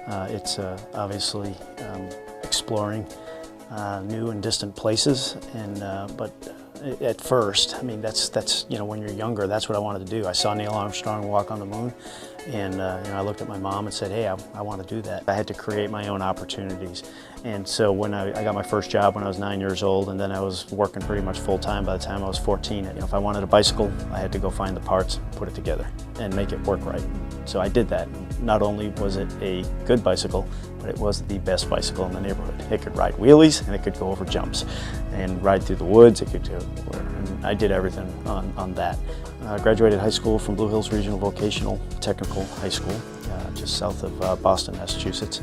It's obviously exploring new and distant places, and but at first, I mean, that's you know, when you're younger, that's what I wanted to do. I saw Neil Armstrong walk on the moon, and you know, I looked at my mom and said, hey, I want to do that. I had to create my own opportunities. And so when I got my first job when I was 9 years old, and then I was working pretty much full time by the time I was 14. You know, if I wanted a bicycle, I had to go find the parts, put it together, and make it work right. So I did that. Not only was it a good bicycle, but it was the best bicycle in the neighborhood. It could ride wheelies, and it could go over jumps, and ride through the woods. It could do, and I did everything on that. I graduated high school from Blue Hills Regional Vocational Technical High School, just south of Boston, Massachusetts.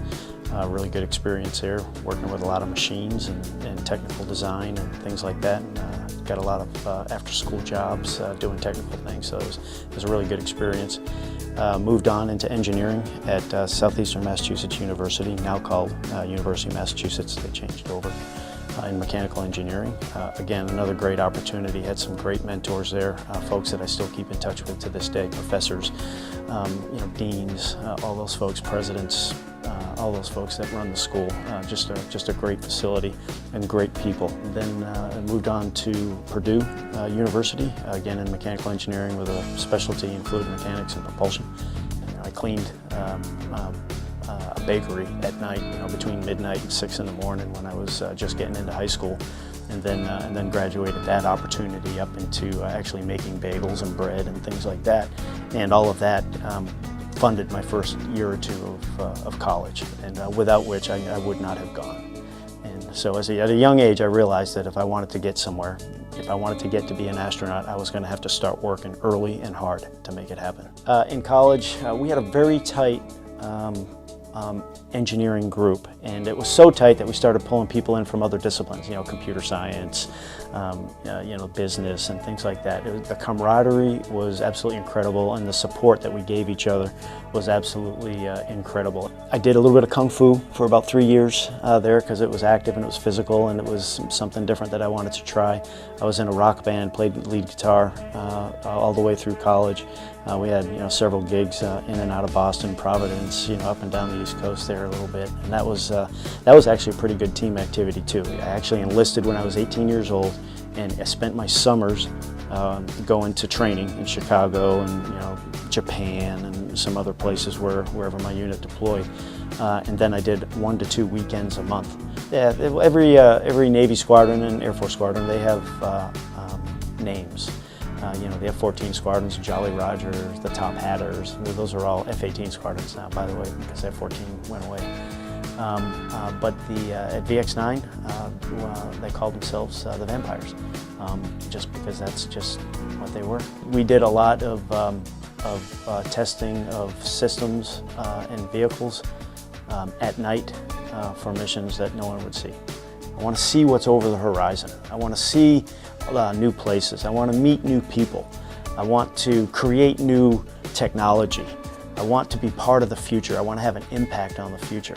Really good experience there, working with a lot of machines and technical design and things like that. And, got a lot of after-school jobs doing technical things, so it was a really good experience. Moved on into engineering at Southeastern Massachusetts University, now called University of Massachusetts. They changed over in mechanical engineering. Again, another great opportunity. Had some great mentors there, folks that I still keep in touch with to this day, professors, you know, deans, all those folks, presidents, all those folks that run the school. Just a great facility and great people. Then I moved on to Purdue University, again in mechanical engineering with a specialty in fluid mechanics and propulsion. And I cleaned a bakery at night, you know, between midnight and 6 in the morning when I was just getting into high school, and then graduated that opportunity up into actually making bagels and bread and things like that, and all of that funded my first year or two of college, and without which I would not have gone. And so at a young age, I realized that if I wanted to get somewhere, if I wanted to get to be an astronaut, I was going to have to start working early and hard to make it happen. In college, we had a very tight engineering group, and it was so tight that we started pulling people in from other disciplines, you know, computer science, you know, business and things like that. The camaraderie was absolutely incredible, and the support that we gave each other was absolutely incredible. I did a little bit of Kung Fu for about 3 years there because it was active and it was physical, and it was something different that I wanted to try. I was in a rock band, played lead guitar all the way through college. We had, you know, several gigs in and out of Boston, Providence, you know, up and down the East Coast there a little bit, and that was actually a pretty good team activity too. I actually enlisted when I was 18 years old, and I spent my summers going to training in Chicago and, you know, Japan and some other places wherever my unit deployed, and then I did 1 to 2 weekends a month. Yeah, every Navy squadron and Air Force squadron, they have names. You know, they have 14 squadrons, Jolly Rogers, the Top Hatters. Those are all F-18 squadrons now, by the way, because F-14 went away. But at VX-9, they called themselves the Vampires, just because that's just what they were. We did a lot of testing of systems and vehicles at night for missions that no one would see. I want to see what's over the horizon. I want to see new places. I want to meet new people. I want to create new technology. I want to be part of the future. I want to have an impact on the future.